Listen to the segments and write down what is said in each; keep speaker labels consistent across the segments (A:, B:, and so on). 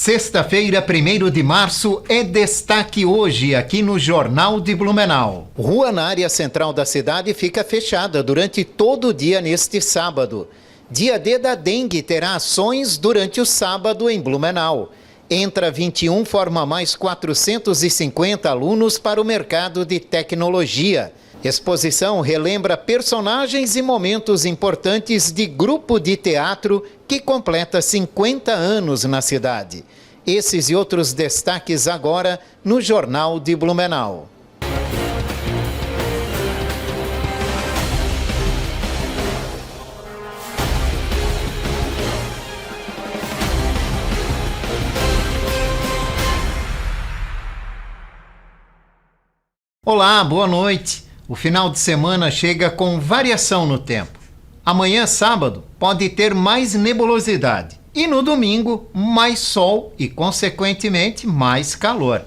A: Sexta-feira, 1º de março, é destaque hoje aqui no Jornal de Blumenau. Rua na área central da cidade fica fechada durante todo o dia neste sábado. Dia D da dengue terá ações durante o sábado em Blumenau. Entra 21, forma mais 450 alunos para o mercado de tecnologia. Exposição relembra personagens e momentos importantes de grupo de teatro que completa 50 anos na cidade. Esses e outros destaques agora no Jornal de Blumenau. Olá, boa noite. O final de semana chega com variação no tempo. Amanhã, sábado, pode ter mais nebulosidade. E no domingo, mais sol e, consequentemente, mais calor.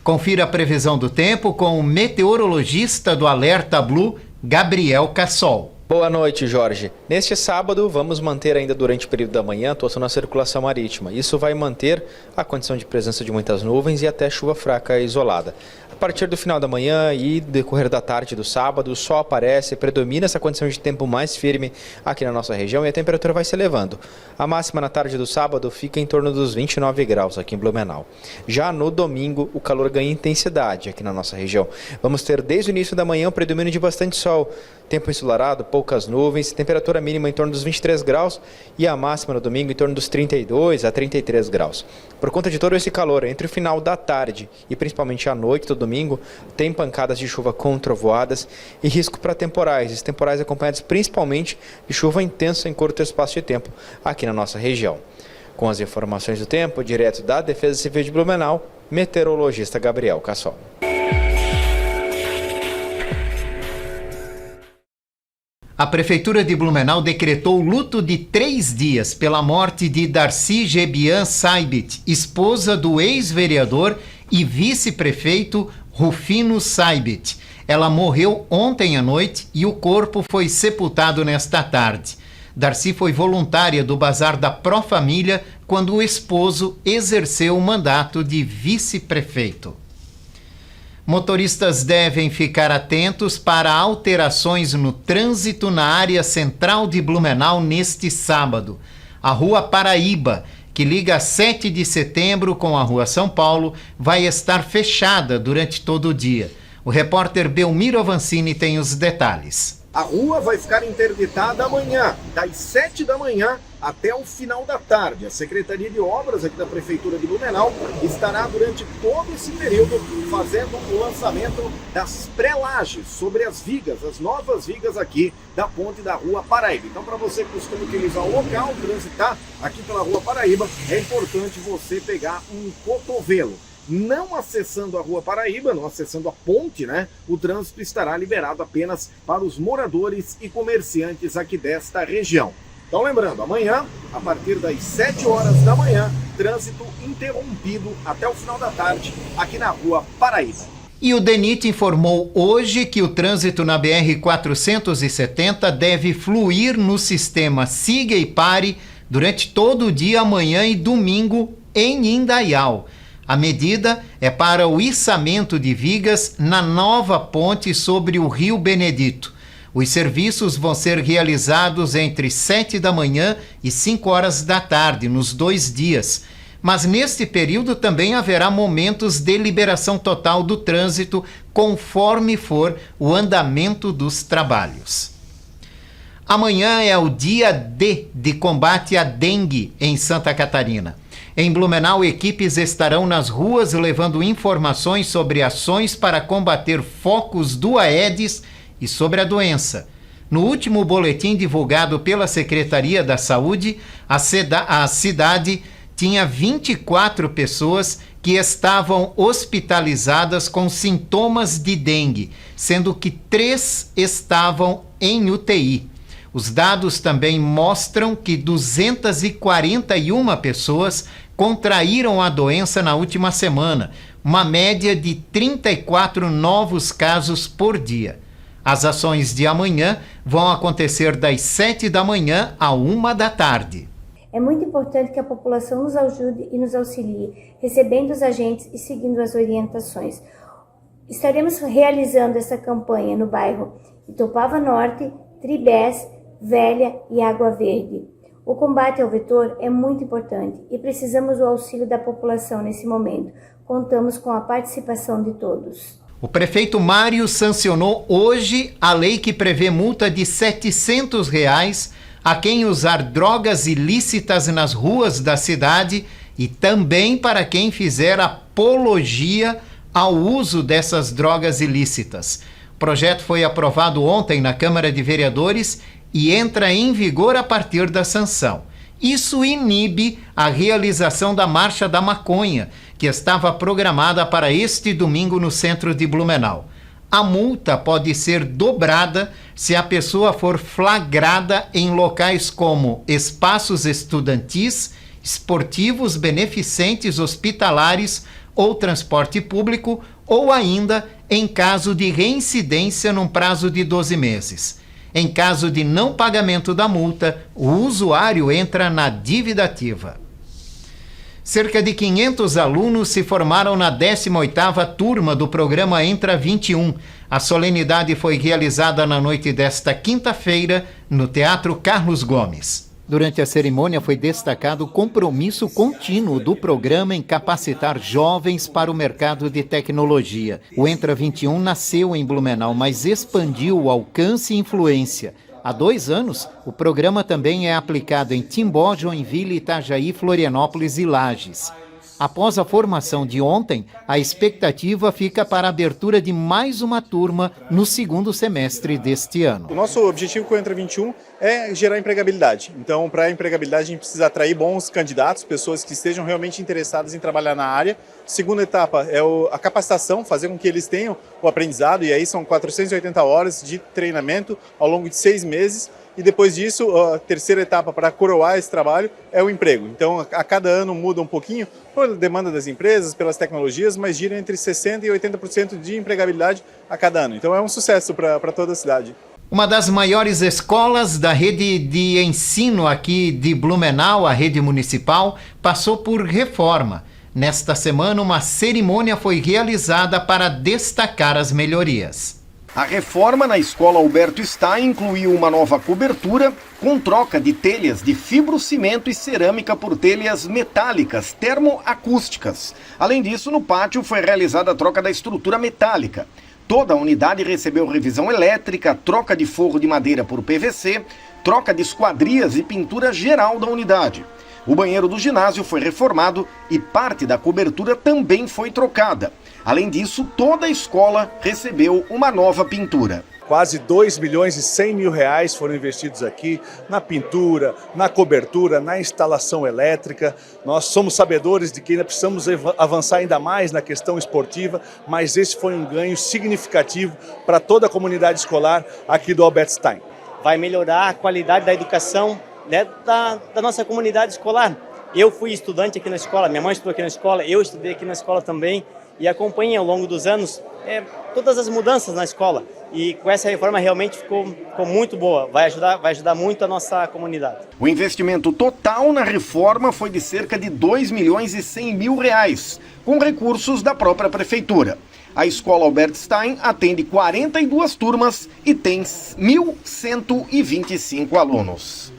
A: Confira a previsão do tempo com o meteorologista do Alerta Blue, Gabriel Cassol.
B: Boa noite, Jorge. Neste sábado, vamos manter ainda durante o período da manhã a atuação na circulação marítima. Isso vai manter a condição de presença de muitas nuvens e até chuva fraca isolada. A partir do final da manhã e decorrer da tarde do sábado, o sol aparece, predomina essa condição de tempo mais firme aqui na nossa região e a temperatura vai se elevando. A máxima na tarde do sábado fica em torno dos 29 graus aqui em Blumenau. Já no domingo, o calor ganha intensidade aqui na nossa região. Vamos ter desde o início da manhã um predomínio de bastante sol, tempo ensolarado, poucas nuvens, temperatura mínima em torno dos 23 graus e a máxima no domingo em torno dos 32 a 33 graus. Por conta de todo esse calor, entre o final da tarde e principalmente à noite do domingo, tem pancadas de chuva com trovoadas e risco para temporais. Esses temporais acompanhados principalmente de chuva intensa em curto espaço de tempo aqui na nossa região. Com as informações do tempo, direto da Defesa Civil de Blumenau, meteorologista Gabriel Cassol.
A: A Prefeitura de Blumenau decretou luto de 3 dias pela morte de Darcy Gebian Saibit, esposa do ex-vereador e vice-prefeito Rufino Saibit. Ela morreu ontem à noite e o corpo foi sepultado nesta tarde. Darcy foi voluntária do Bazar da Pró-Família quando o esposo exerceu o mandato de vice-prefeito. Motoristas devem ficar atentos para alterações no trânsito na área central de Blumenau neste sábado. A Rua Paraíba, que liga a 7 de setembro com a Rua São Paulo, vai estar fechada durante todo o dia. O repórter Belmiro Avancini tem os detalhes.
C: A rua vai ficar interditada amanhã, das 7 da manhã até o final da tarde. A Secretaria de Obras aqui da Prefeitura de Blumenau estará durante todo esse período fazendo o lançamento das pré-lajes sobre as vigas, as novas vigas aqui da ponte da Rua Paraíba. Então, para você que costuma utilizar o local, transitar aqui pela Rua Paraíba, é importante você pegar um cotovelo. Não acessando a Rua Paraíba, não acessando a ponte, né? O trânsito estará liberado apenas para os moradores e comerciantes aqui desta região. Então, lembrando, amanhã, a partir das 7 horas da manhã, trânsito interrompido até o final da tarde aqui na Rua Paraíba.
A: E o DENIT informou hoje que o trânsito na BR-470 deve fluir no sistema Siga e Pare durante todo o dia, amanhã e domingo em Indaial. A medida é para o içamento de vigas na nova ponte sobre o Rio Benedito. Os serviços vão ser realizados entre 7 da manhã e 5 horas da tarde, nos 2 dias. Mas neste período também haverá momentos de liberação total do trânsito, conforme for o andamento dos trabalhos. Amanhã é o dia D de combate à dengue em Santa Catarina. Em Blumenau, equipes estarão nas ruas levando informações sobre ações para combater focos do Aedes e sobre a doença. No último boletim divulgado pela Secretaria da Saúde, a cidade tinha 24 pessoas que estavam hospitalizadas com sintomas de dengue, sendo que 3 estavam em UTI. Os dados também mostram que 241 pessoas contraíram a doença na última semana, uma média de 34 novos casos por dia. As ações de amanhã vão acontecer das 7 da manhã à 1 da tarde.
D: É muito importante que a população nos ajude e nos auxilie, recebendo os agentes e seguindo as orientações. Estaremos realizando essa campanha no bairro Itopava Norte, Tribés, Velha e Água Verde. O combate ao vetor é muito importante e precisamos do auxílio da população nesse momento. Contamos com a participação de todos.
A: O prefeito Mário sancionou hoje a lei que prevê multa de R$ 700 a quem usar drogas ilícitas nas ruas da cidade e também para quem fizer apologia ao uso dessas drogas ilícitas. O projeto foi aprovado ontem na Câmara de Vereadores e entra em vigor a partir da sanção. Isso inibe a realização da Marcha da Maconha, que estava programada para este domingo no centro de Blumenau. A multa pode ser dobrada se a pessoa for flagrada em locais como espaços estudantis, esportivos, beneficentes, hospitalares ou transporte público, ou ainda em caso de reincidência num prazo de 12 meses. Em caso de não pagamento da multa, o usuário entra na dívida ativa. Cerca de 500 alunos se formaram na 18ª turma do programa Entra 21. A solenidade foi realizada na noite desta quinta-feira no Teatro Carlos Gomes. Durante a cerimônia foi destacado o compromisso contínuo do programa em capacitar jovens para o mercado de tecnologia. O Entra 21 nasceu em Blumenau, mas expandiu o alcance e influência. Há 2 anos, o programa também é aplicado em Timbó, Joinville, Itajaí, Florianópolis e Lages. Após a formação de ontem, a expectativa fica para a abertura de mais uma turma no segundo semestre deste ano.
E: O nosso objetivo com o Entra 21 é gerar empregabilidade. Então, para a empregabilidade, a gente precisa atrair bons candidatos, pessoas que estejam realmente interessadas em trabalhar na área. Segunda etapa é a capacitação, fazer com que eles tenham o aprendizado, e aí são 480 horas de treinamento ao longo de 6 meses. E depois disso, a terceira etapa para coroar esse trabalho é o emprego. Então, a cada ano muda um pouquinho, por demanda das empresas, pelas tecnologias, mas gira entre 60% e 80% de empregabilidade a cada ano. Então, é um sucesso para toda a cidade.
A: Uma das maiores escolas da rede de ensino aqui de Blumenau, a rede municipal, passou por reforma. Nesta semana, uma cerimônia foi realizada para destacar as melhorias.
F: A reforma na escola Alberto Stein incluiu uma nova cobertura com troca de telhas de fibrocimento e cerâmica por telhas metálicas termoacústicas. Além disso, no pátio foi realizada a troca da estrutura metálica. Toda a unidade recebeu revisão elétrica, troca de forro de madeira por PVC, troca de esquadrias e pintura geral da unidade. O banheiro do ginásio foi reformado e parte da cobertura também foi trocada. Além disso, toda a escola recebeu uma nova pintura.
E: Quase 2 milhões e 100 mil reais foram investidos aqui na pintura, na cobertura, na instalação elétrica. Nós somos sabedores de que ainda precisamos avançar ainda mais na questão esportiva, mas esse foi um ganho significativo para toda a comunidade escolar aqui do Albert Stein.
G: Vai melhorar a qualidade da educação, né, da nossa comunidade escolar. Eu fui estudante aqui na escola, minha mãe estudou aqui na escola, eu estudei aqui na escola também e acompanhei ao longo dos anos todas as mudanças na escola. E com essa reforma realmente ficou muito boa, vai ajudar muito a nossa comunidade.
F: O investimento total na reforma foi de cerca de 2 milhões e 100 mil reais, com recursos da própria prefeitura. A escola Albert Stein atende 42 turmas e tem 1.125 alunos.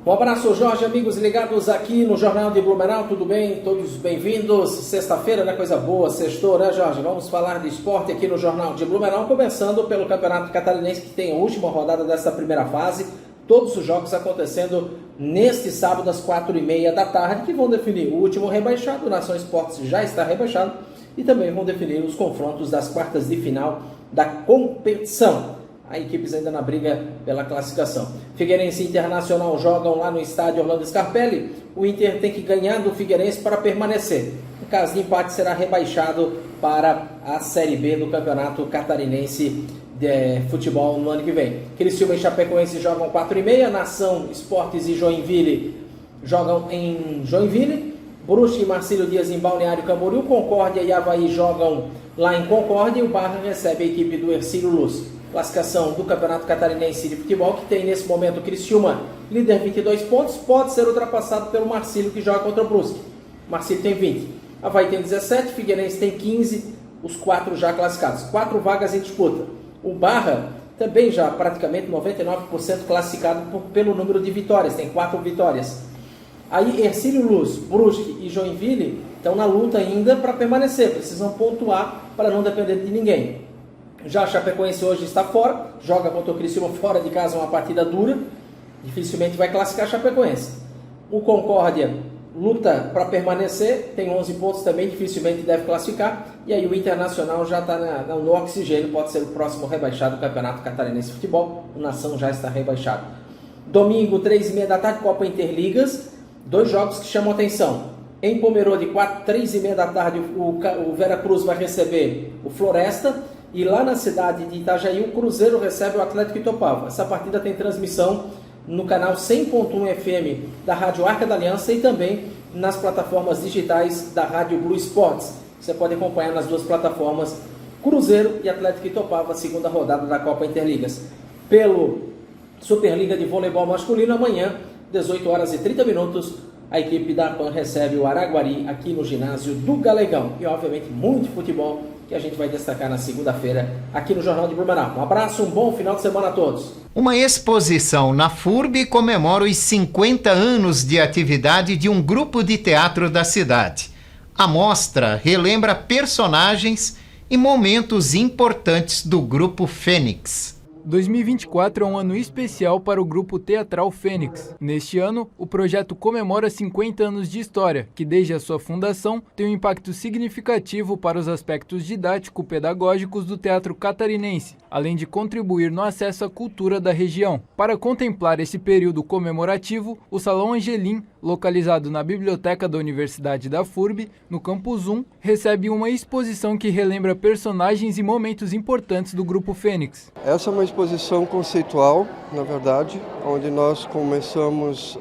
H: Um abraço, Jorge, amigos ligados aqui no Jornal de Blumenau, tudo bem? Todos bem-vindos. Sexta-feira, né? Coisa boa, sextou, né, Jorge? Vamos falar de esporte aqui no Jornal de Blumenau, começando pelo Campeonato Catarinense, que tem a última rodada dessa primeira fase. Todos os jogos acontecendo neste sábado às 4h30 da tarde, que vão definir o último rebaixado. O Nação Esportes já está rebaixado e também vão definir os confrontos das quartas de final da competição. Há equipes ainda na briga pela classificação. Figueirense e Internacional jogam lá no estádio Orlando Scarpelli. O Inter tem que ganhar do Figueirense para permanecer. Em caso de empate, será rebaixado para a Série B do Campeonato Catarinense de Futebol no ano que vem. Criciúma e Chapecoense jogam 4h30. Nação, Esportes e Joinville jogam em Joinville. Brusque e Marcílio Dias em Balneário Camboriú. Concórdia e Avaí jogam lá em Concórdia e o Barra recebe a equipe do Hercílio Luz. Classificação do Campeonato Catarinense de Futebol, que tem nesse momento o Criciúma, líder 22 pontos, pode ser ultrapassado pelo Marcílio, que joga contra o Brusque. Marcílio tem 20, Avaí tem 17, Figueirense tem 15, os 4 já classificados. 4 vagas em disputa. O Barra também já praticamente 99% classificado pelo número de vitórias, tem 4 vitórias. Aí Hercílio Luz, Brusque e Joinville estão na luta ainda para permanecer, precisam pontuar para não depender de ninguém. Já a Chapecoense hoje está fora, joga contra o Criciúma fora de casa, uma partida dura, dificilmente vai classificar a Chapecoense. O Concórdia luta para permanecer, tem 11 pontos também, dificilmente deve classificar. E aí o Internacional já está no oxigênio, pode ser o próximo rebaixado do Campeonato Catarinense de Futebol. O Nação já está rebaixado. Domingo, 3h30 da tarde, Copa Interligas. 2 jogos que chamam atenção. Em Pomerode, 3h30 da tarde, o Veracruz vai receber o Floresta. E lá na cidade de Itajaí, o Cruzeiro recebe o Atlético Itopava. Essa partida tem transmissão no canal 100.1 FM da Rádio Arca da Aliança e também nas plataformas digitais da Rádio Blue Sports. Você pode acompanhar nas 2 plataformas Cruzeiro e Atlético Itopava, segunda rodada da Copa Interligas. Pelo Superliga de Voleibol Masculino, amanhã, 18h30, a equipe da PAN recebe o Araguari aqui no ginásio do Galegão. E, obviamente, muito futebol que a gente vai destacar na segunda-feira aqui no Jornal de Blumenau. Um abraço, um bom final de semana a todos.
A: Uma exposição na FURB comemora os 50 anos de atividade de um grupo de teatro da cidade. A mostra relembra personagens e momentos importantes do Grupo Fênix.
I: 2024 é um ano especial para o Grupo Teatral Fênix. Neste ano, o projeto comemora 50 anos de história, que desde a sua fundação tem um impacto significativo para os aspectos didático-pedagógicos do teatro catarinense, além de contribuir no acesso à cultura da região. Para contemplar esse período comemorativo, o Salão Angelim, localizado na Biblioteca da Universidade da FURB, no Campus 1, recebe uma exposição que relembra personagens e momentos importantes do Grupo Fênix.
J: Essa é uma exposição conceitual, na verdade, onde nós começamos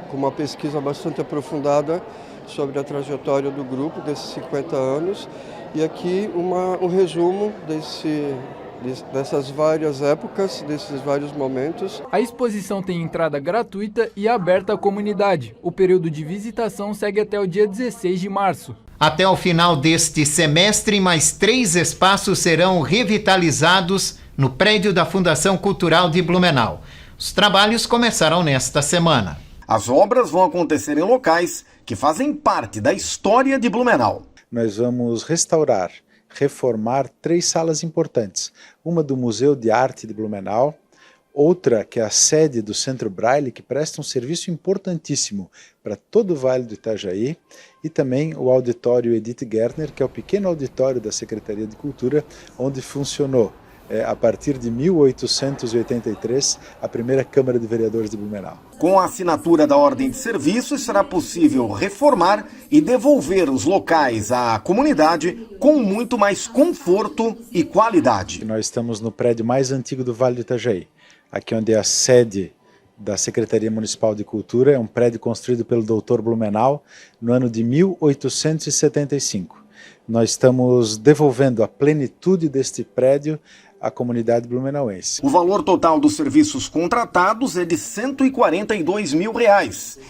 J: com uma pesquisa bastante aprofundada sobre a trajetória do grupo desses 50 anos e aqui um resumo dessas várias épocas, desses vários momentos.
I: A exposição tem entrada gratuita e aberta à comunidade. O período de visitação segue até o dia 16 de março.
A: Até o final deste semestre, mais 3 espaços serão revitalizados no prédio da Fundação Cultural de Blumenau. Os trabalhos começaram nesta semana.
F: As obras vão acontecer em locais que fazem parte da história de Blumenau.
K: Nós vamos restaurar, reformar 3 salas importantes. Uma do Museu de Arte de Blumenau, outra que é a sede do Centro Braille, que presta um serviço importantíssimo para todo o Vale do Itajaí, e também o auditório Edith Gertner, que é o pequeno auditório da Secretaria de Cultura, onde funcionou a partir de 1883, a primeira Câmara de Vereadores de Blumenau.
F: Com a assinatura da ordem de serviços, será possível reformar e devolver os locais à comunidade com muito mais conforto e qualidade.
K: Nós estamos no prédio mais antigo do Vale do Itajaí, aqui onde é a sede da Secretaria Municipal de Cultura, é um prédio construído pelo Dr. Blumenau no ano de 1875. Nós estamos devolvendo a plenitude deste prédio à comunidade blumenauense.
F: O valor total dos serviços contratados é de R$ 142 mil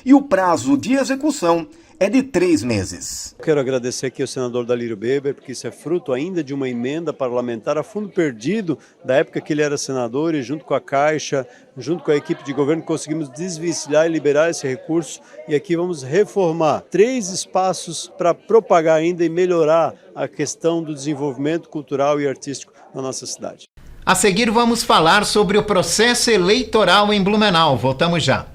F: e o prazo de execução é de 3 meses.
L: Quero agradecer aqui ao senador Dalírio Beber, porque isso é fruto ainda de uma emenda parlamentar a fundo perdido da época que ele era senador, e junto com a Caixa, junto com a equipe de governo, conseguimos desvencilhar e liberar esse recurso, e aqui vamos reformar 3 espaços para propagar ainda e melhorar a questão do desenvolvimento cultural e artístico na nossa cidade.
A: A seguir vamos falar sobre o processo eleitoral em Blumenau. Voltamos já.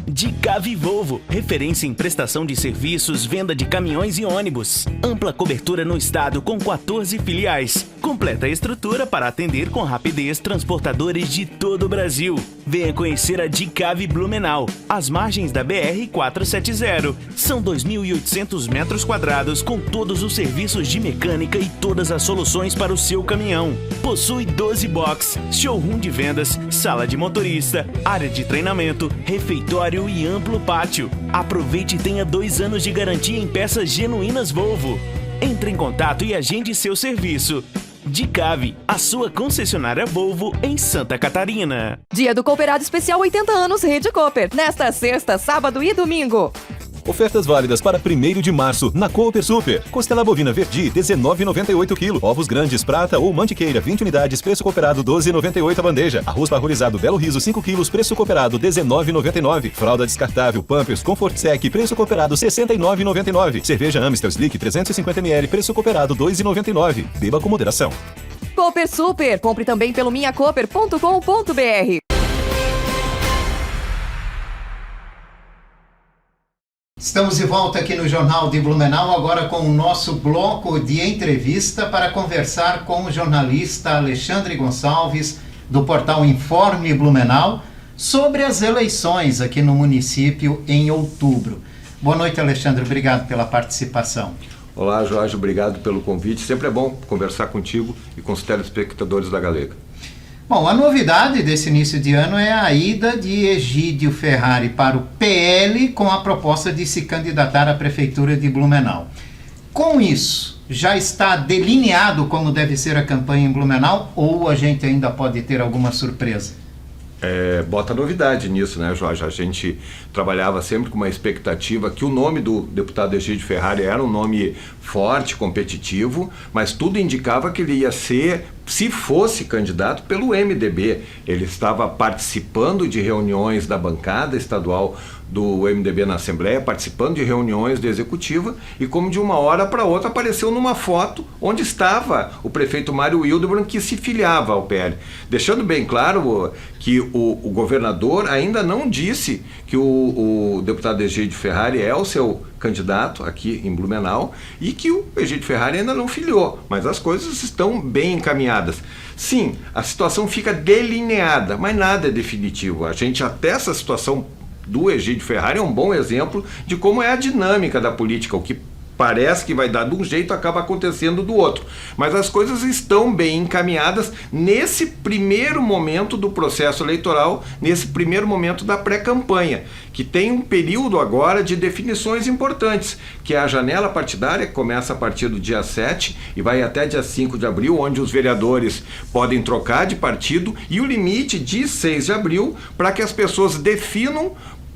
M: Dica Volvo, referência em prestação de serviços, venda de caminhões e ônibus. Ampla cobertura no estado com 14 filiais. Completa estrutura para atender com rapidez transportadores de todo o Brasil. Venha conhecer a Dicave Blumenau, às margens da BR-470. São 2.800 metros quadrados com todos os serviços de mecânica e todas as soluções para o seu caminhão. Possui 12 boxes, showroom de vendas, sala de motorista, área de treinamento, refeitório e amplo pátio. Aproveite e tenha 2 anos de garantia em peças genuínas Volvo. Entre em contato e agende seu serviço. Dicave, a sua concessionária Volvo em Santa Catarina.
N: Dia do Cooperado Especial 80 anos Rede Cooper. Nesta sexta, sábado e domingo.
O: Ofertas válidas para 1º de março na Cooper Super. Costela bovina Verdi, R$19,98 kg. Ovos grandes, prata ou mantiqueira, 20 unidades, preço cooperado R$12,98 a bandeja. Arroz parbolizado Belo Riso, 5 kg, preço cooperado R$19,99. Fralda descartável Pampers Comfort Sec, preço cooperado R$69,99. Cerveja Amstel Slick, 350 ml, preço cooperado R$2,99. Beba com moderação.
N: Cooper Super. Compre também pelo minhacooper.com.br.
A: Estamos de volta aqui no Jornal de Blumenau, agora com o nosso bloco de entrevista para conversar com o jornalista Alexandre Gonçalves, do portal Informe Blumenau, sobre as eleições aqui no município em outubro. Boa noite, Alexandre, obrigado pela participação.
P: Olá, Jorge, obrigado pelo convite. Sempre é bom conversar contigo e com os telespectadores da Galega.
A: Bom, a novidade desse início de ano é a ida de Egídio Ferrari para o PL com a proposta de se candidatar à Prefeitura de Blumenau. Com isso, já está delineado como deve ser a campanha em Blumenau ou a gente ainda pode ter alguma surpresa?
P: Bota novidade nisso, né, Jorge? A gente trabalhava sempre com uma expectativa que o nome do deputado Egídio Ferrari era um nome forte, competitivo, mas tudo indicava que ele ia ser, se fosse candidato, pelo MDB. Ele estava participando de reuniões da bancada estadual do MDB na Assembleia, participando de reuniões da Executiva, e como de uma hora para outra apareceu numa foto onde estava o prefeito Mário Hildebrand, que se filiava ao PL. Deixando bem claro que o governador ainda não disse que o deputado Egídio Ferrari é o seu candidato aqui em Blumenau e que o Egídio Ferrari ainda não filiou, mas as coisas estão bem encaminhadas. Sim, a situação fica delineada, mas nada é definitivo. A gente até essa situação do Egídio Ferrari é um bom exemplo de como é a dinâmica da política. O que parece que vai dar de um jeito acaba acontecendo do outro. Mas as coisas estão bem encaminhadas nesse primeiro momento do processo eleitoral, nesse primeiro momento da pré-campanha, que tem um período agora de definições importantes, que é a janela partidária, que começa a partir do dia 7 e vai até dia 5 de abril, onde os vereadores podem trocar de partido, e o limite de 6 de abril para que as pessoas definam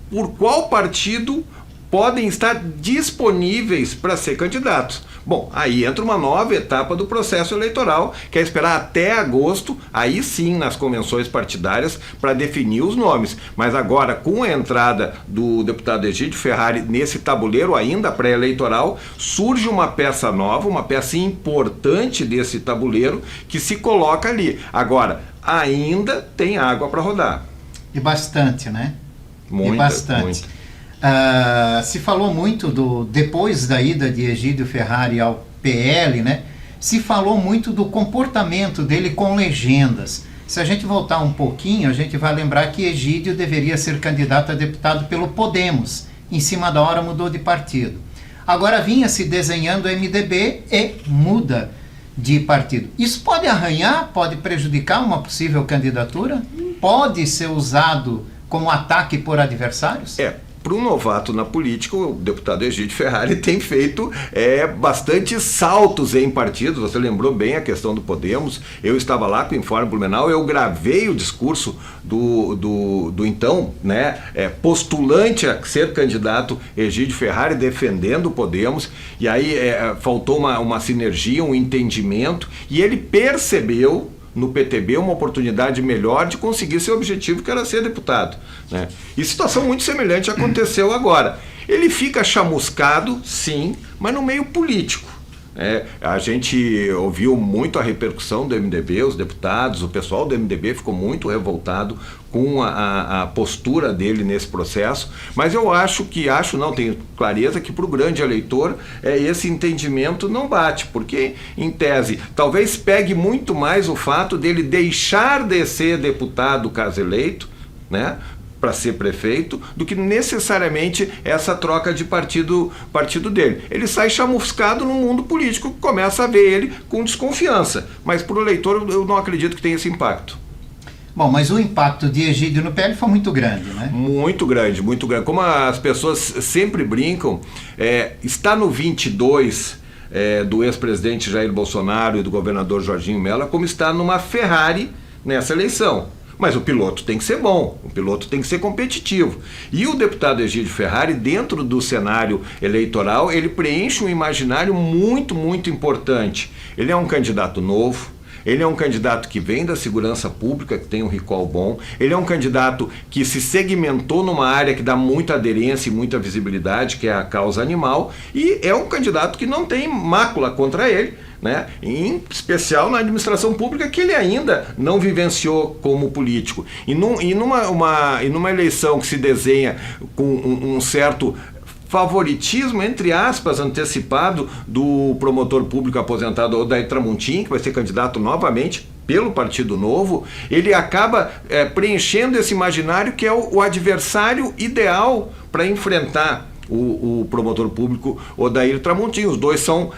P: por qual partido podem estar disponíveis para ser candidatos. Bom, aí entra uma nova etapa do processo eleitoral, que é esperar até agosto, aí sim nas convenções partidárias, para definir os nomes. Mas agora, com a entrada do deputado Egídio Ferrari nesse tabuleiro ainda pré-eleitoral, surge uma peça nova, uma peça importante desse tabuleiro que se coloca ali. Agora, ainda tem água para rodar.
A: E bastante, né?
P: Muita,
A: e bastante.
P: Muita.
A: Se falou muito depois da ida de Egídio Ferrari ao PL, né? Se falou muito do comportamento dele com legendas. Se a gente voltar um pouquinho, a gente vai lembrar que Egídio deveria ser candidato a deputado pelo Podemos. Em cima da hora mudou de partido. Agora vinha se desenhando o MDB e muda de partido. Isso pode arranhar, pode prejudicar uma possível candidatura? Pode ser usado como ataque por adversários?
P: Para um novato na política, o deputado Egídio Ferrari tem feito bastante saltos em partidos. Você lembrou bem a questão do Podemos. Eu estava lá com o Informe Blumenau, eu gravei o discurso do então postulante a ser candidato Egídio Ferrari, defendendo o Podemos, e aí faltou uma sinergia, um entendimento, e ele percebeu no PTB uma oportunidade melhor de conseguir seu objetivo, que era ser deputado, né? E situação muito semelhante aconteceu agora. Ele fica chamuscado, sim, mas no meio político, A gente ouviu muito a repercussão do MDB, os deputados, o pessoal do MDB ficou muito revoltado com a postura dele nesse processo, mas eu tenho clareza que para o grande eleitor esse entendimento não bate, porque em tese talvez pegue muito mais o fato dele deixar de ser deputado caso eleito, né, para ser prefeito, do que necessariamente essa troca de partido dele. Ele sai chamuscado no mundo político, começa a ver ele com desconfiança, mas para o eleitor eu não acredito que tenha esse impacto.
A: Bom, mas o impacto de Egídio no PL foi muito grande, né?
P: Muito grande, muito grande. Como as pessoas sempre brincam, está no 22 do ex-presidente Jair Bolsonaro e do governador Jorginho Mello, como está numa Ferrari nessa eleição. Mas o piloto tem que ser bom, o piloto tem que ser competitivo. E o deputado Egídio Ferrari, dentro do cenário eleitoral, ele preenche um imaginário muito, muito importante. Ele é um candidato novo, ele é um candidato que vem da segurança pública, que tem um recall bom, ele é um candidato que se segmentou numa área que dá muita aderência e muita visibilidade, que é a causa animal, e é um candidato que não tem mácula contra ele, né? Em especial na administração pública, que ele ainda não vivenciou como político. E numa eleição que se desenha com um certo favoritismo, entre aspas, antecipado do promotor público aposentado Odair Tramontim, que vai ser candidato novamente pelo Partido Novo, ele acaba preenchendo esse imaginário que é o adversário ideal para enfrentar o promotor público Odair Tramontim. Os dois são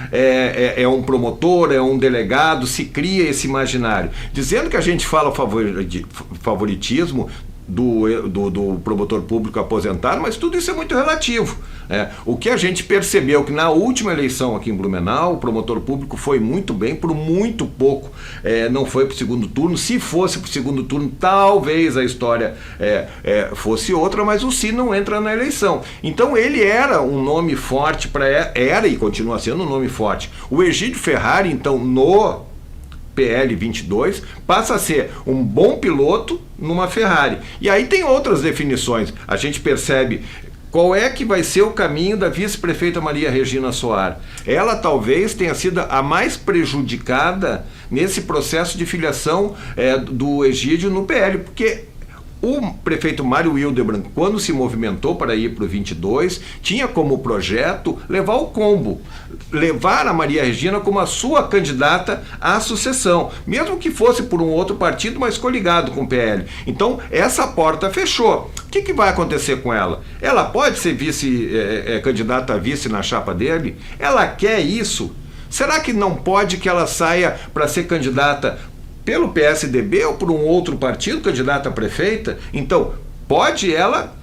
P: um promotor, é um delegado, se cria esse imaginário. Dizendo que a gente fala favoritismo do promotor público aposentado, mas tudo isso é muito relativo. O que a gente percebeu que na última eleição aqui em Blumenau, o promotor público foi muito bem, por muito pouco não foi para o segundo turno. Se fosse para o segundo turno, talvez a história fosse outra, mas o Si não entra na eleição. Então ele era um nome forte, era e continua sendo um nome forte. O Egídio Ferrari, então, no PL 22, passa a ser um bom piloto numa Ferrari. E aí tem outras definições. A gente percebe qual é que vai ser o caminho da vice-prefeita Maria Regina Soar. Ela talvez tenha sido a mais prejudicada nesse processo de filiação do Egídio no PL, porque o prefeito Mário Hildebrand, quando se movimentou para ir para o 22, tinha como projeto levar o combo, levar a Maria Regina como a sua candidata à sucessão, mesmo que fosse por um outro partido, mas coligado com o PL. Então, essa porta fechou. O que vai acontecer com ela? Ela pode ser candidata a vice na chapa dele? Ela quer isso? Será que não pode que ela saia para ser candidata pelo PSDB ou por um outro partido, candidata a prefeita? Então, pode ela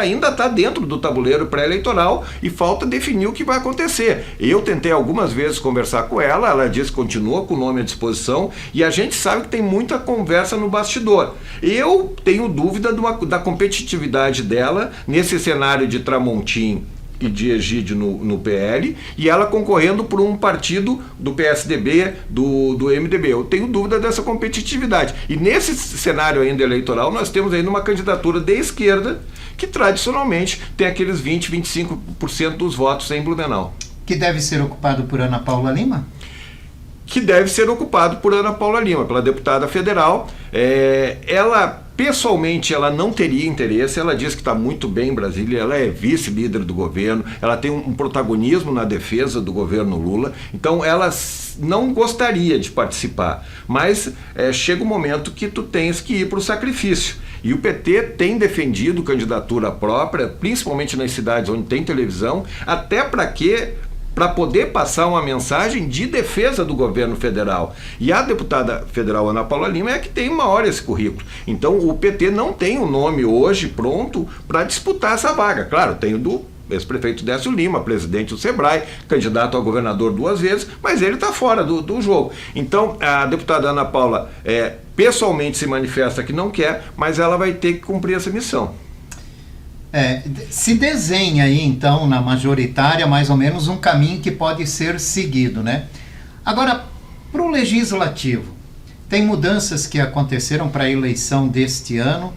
P: ainda está dentro do tabuleiro pré-eleitoral e falta definir o que vai acontecer. Eu tentei algumas vezes conversar com ela, ela disse que continua com o nome à disposição e a gente sabe que tem muita conversa no bastidor. Eu tenho dúvida da competitividade dela nesse cenário de Tramontim e de Egídio no PL, e ela concorrendo por um partido do PSDB, do MDB. Eu tenho dúvida dessa competitividade. E nesse cenário ainda eleitoral, nós temos ainda uma candidatura de esquerda que tradicionalmente tem aqueles 20, 25% dos votos em Blumenau.
A: Que deve ser ocupado por Ana Paula Lima?
P: Que deve ser ocupado por Ana Paula Lima, pela deputada federal. Ela, pessoalmente, ela não teria interesse. Ela diz que está muito bem em Brasília, ela é vice-líder do governo, ela tem um protagonismo na defesa do governo Lula, então ela não gostaria de participar, mas chega um momento que tu tens que ir para o sacrifício. E o PT tem defendido candidatura própria, principalmente nas cidades onde tem televisão, até para poder passar uma mensagem de defesa do governo federal. E a deputada federal Ana Paula Lima é que tem maior esse currículo. Então o PT não tem um nome hoje pronto para disputar essa vaga. Claro, tem o do ex-prefeito Décio Lima, presidente do Sebrae, candidato a governador 2 vezes, mas ele está fora do jogo. Então a deputada Ana Paula pessoalmente se manifesta que não quer, mas ela vai ter que cumprir essa missão.
A: Se desenha aí, então, na majoritária, mais ou menos um caminho que pode ser seguido, né? Agora, para o legislativo, tem mudanças que aconteceram para a eleição deste ano,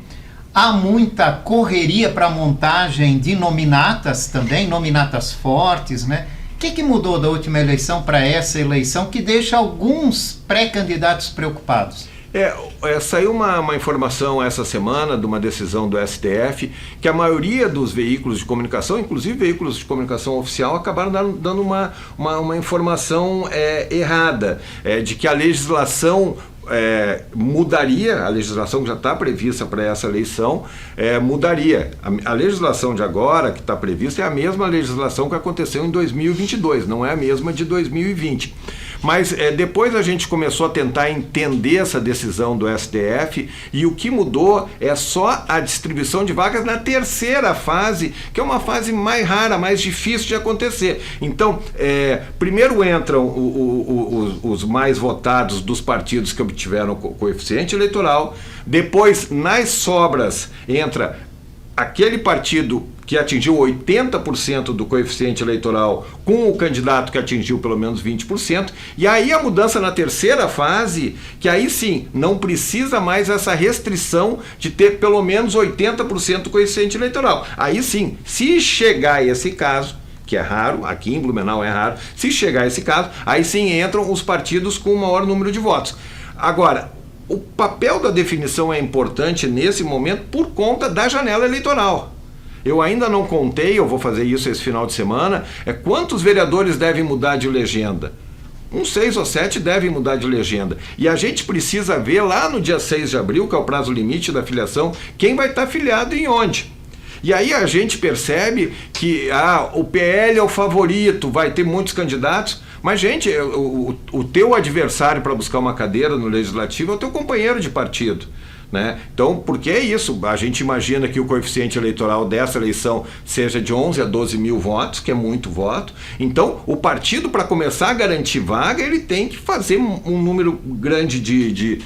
A: há muita correria para a montagem de nominatas também, nominatas fortes, né? que mudou da última eleição para essa eleição que deixa alguns pré-candidatos preocupados?
P: Saiu uma informação essa semana de uma decisão do STF que a maioria dos veículos de comunicação, inclusive veículos de comunicação oficial, acabaram dando uma informação errada, de que a legislação mudaria, a legislação que já está prevista para essa eleição mudaria. A legislação de agora que está prevista é a mesma legislação que aconteceu em 2022, não é a mesma de 2020. Mas depois a gente começou a tentar entender essa decisão do STF e o que mudou é só a distribuição de vagas na terceira fase, que é uma fase mais rara, mais difícil de acontecer. Então, primeiro entram os mais votados dos partidos que obtiveram coeficiente eleitoral, depois nas sobras entra aquele partido que atingiu 80% do coeficiente eleitoral com o candidato que atingiu pelo menos 20%, e aí a mudança na terceira fase, que aí sim, não precisa mais essa restrição de ter pelo menos 80% do coeficiente eleitoral. Aí sim, se chegar a esse caso, que é raro, aqui em Blumenau é raro, se chegar a esse caso, aí sim entram os partidos com o maior número de votos. Agora, o papel da definição é importante nesse momento por conta da janela eleitoral. Eu ainda não contei, eu vou fazer isso esse final de semana, quantos vereadores devem mudar de legenda. Uns 6 ou 7 devem mudar de legenda. E a gente precisa ver lá no dia 6 de abril, que é o prazo limite da filiação, quem vai estar filiado e onde. E aí a gente percebe que o PL é o favorito, vai ter muitos candidatos, mas, gente, o teu adversário para buscar uma cadeira no Legislativo é o teu companheiro de partido. Né? Então, porque é isso, a gente imagina que o coeficiente eleitoral dessa eleição seja de 11 a 12 mil votos, que é muito voto. Então, o partido, para começar a garantir vaga, ele tem que fazer um número grande de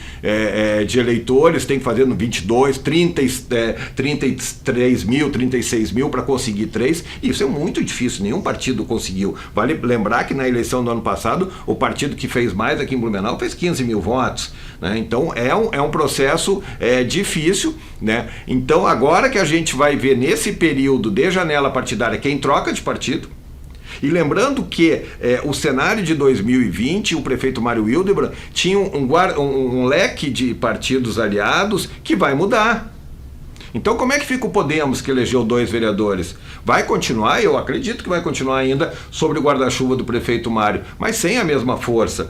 P: eleitores, tem que fazer no 22, 33 mil, 36 mil para conseguir 3. Isso é muito difícil, nenhum partido conseguiu. Vale lembrar que na eleição do ano passado, o partido que fez mais aqui em Blumenau fez 15 mil votos. Né? Então, é um processo difícil, né? Então agora que a gente vai ver nesse período de janela partidária quem troca de partido, e lembrando que o cenário de 2020, o prefeito Mário Hildebrand tinha um leque de partidos aliados que vai mudar. Então como é que fica o Podemos, que elegeu 2 vereadores? Vai continuar, eu acredito que vai continuar ainda sobre o guarda-chuva do prefeito Mário, mas sem a mesma força.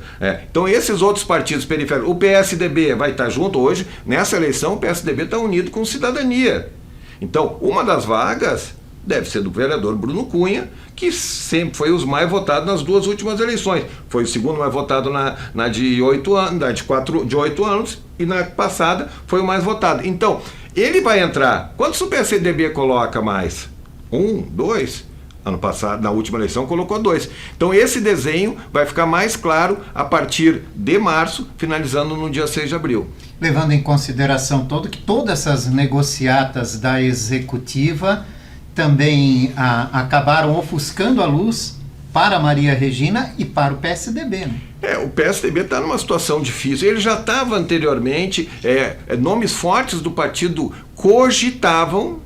P: Então esses outros partidos periféricos, o PSDB vai estar junto hoje, nessa eleição o PSDB está unido com Cidadania. Então uma das vagas deve ser do vereador Bruno Cunha, que sempre foi os mais votados nas 2 últimas eleições. Foi o segundo mais votado na de 8 anos, de 8 anos, e na passada foi o mais votado. Então, ele vai entrar. Quantos o PSDB coloca mais? 1, 2? Ano passado, na última eleição, colocou 2. Então esse desenho vai ficar mais claro a partir de março, finalizando no dia 6 de abril.
A: Levando em consideração que todas essas negociatas da executiva também acabaram ofuscando a luz para a Maria Regina e para o PSDB, né?
P: O PSDB está numa situação difícil. Ele já estava anteriormente, nomes fortes do partido cogitavam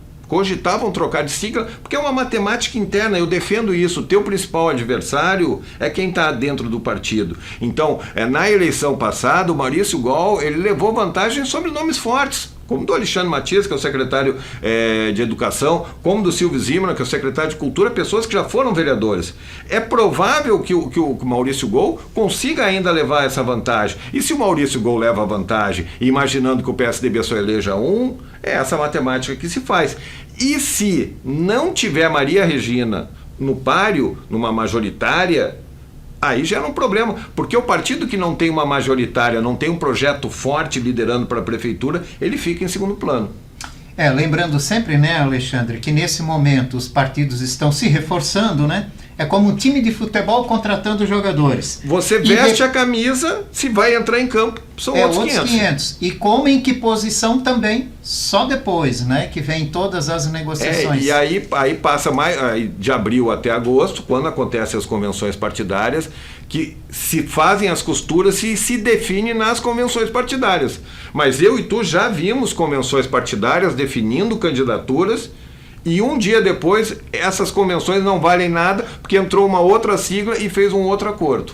P: trocar de sigla, porque é uma matemática interna, eu defendo isso. O teu principal adversário é quem está dentro do partido. Então, na eleição passada, o Maurício Gol, ele levou vantagem sobre nomes fortes, como do Alexandre Matias, que é o secretário de Educação, como do Silvio Zimmermann, que é o secretário de Cultura, pessoas que já foram vereadores. É provável que o Maurício Gol consiga ainda levar essa vantagem. E se o Maurício Gol leva a vantagem, imaginando que o PSDB só eleja um, é essa matemática que se faz. E se não tiver Maria Regina no páreo, numa majoritária, aí gera um problema, porque o partido que não tem uma majoritária, não tem um projeto forte liderando para a prefeitura, ele fica em segundo plano.
A: Lembrando sempre, né, Alexandre, que nesse momento os partidos estão se reforçando, né? É como um time de futebol contratando jogadores.
P: Você veste a camisa, se vai entrar em campo, são outros 500.
A: E como em que posição também, só depois, né, que vem todas as negociações.
P: E aí passa de abril até agosto, quando acontecem as convenções partidárias, que se fazem as costuras e se define nas convenções partidárias. Mas eu e tu já vimos convenções partidárias definindo candidaturas E um dia depois, essas convenções não valem nada, porque entrou uma outra sigla e fez um outro acordo.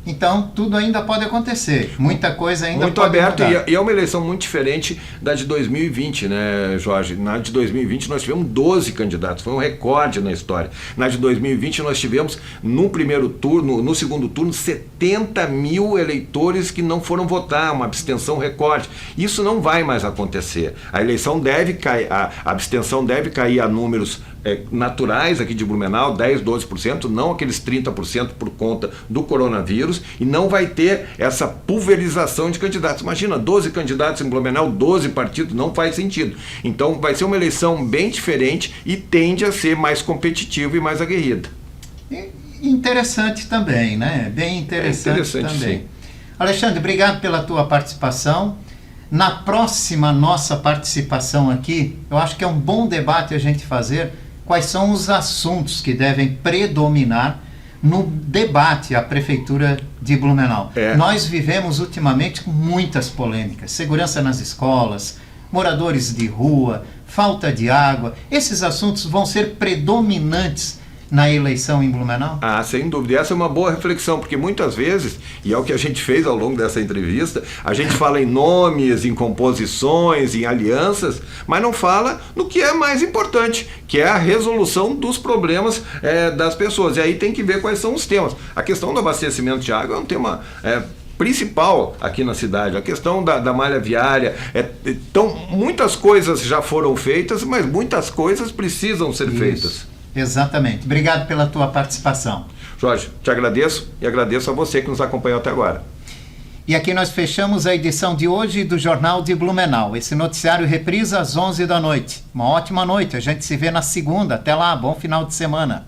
A: Então, tudo ainda pode acontecer. Muita coisa ainda
P: muito
A: pode
P: aberto
A: mudar.
P: E é uma eleição muito diferente da de 2020, né, Jorge? Na de 2020 nós tivemos 12 candidatos, foi um recorde na história. Na de 2020 nós tivemos, no primeiro turno, no segundo turno, 70 mil eleitores que não foram votar, uma abstenção recorde. Isso não vai mais acontecer. A eleição deve cair, a abstenção deve cair a números naturais aqui de Blumenau, 10, 12%, não aqueles 30% por conta do coronavírus, e não vai ter essa pulverização de candidatos. Imagina, 12 candidatos em Blumenau, 12 partidos, não faz sentido. Então vai ser uma eleição bem diferente e tende a ser mais competitiva e mais aguerrida.
A: Interessante também, né? Bem interessante também.
P: Sim.
A: Alexandre, obrigado pela tua participação. Na próxima nossa participação aqui, eu acho que é um bom debate a gente fazer quais são os assuntos que devem predominar no debate à Prefeitura de Blumenau. Nós vivemos ultimamente com muitas polêmicas, segurança nas escolas, moradores de rua, falta de água. Esses assuntos vão ser predominantes na eleição em Blumenau?
P: Ah, sem dúvida. Essa é uma boa reflexão, porque muitas vezes, e é o que a gente fez ao longo dessa entrevista, a gente fala em nomes, em composições, em alianças, mas não fala no que é mais importante, que é a resolução dos problemas das pessoas. E aí tem que ver quais são os temas. A questão do abastecimento de água é um tema principal aqui na cidade, a questão da malha viária. Então, muitas coisas já foram feitas, mas muitas coisas precisam ser feitas.
A: Exatamente. Obrigado pela tua participação.
P: Jorge, te agradeço e agradeço a você que nos acompanhou até agora.
A: E aqui nós fechamos a edição de hoje do Jornal de Blumenau. Esse noticiário reprisa às 11 da noite. Uma ótima noite. A gente se vê na segunda. Até lá. Bom final de semana.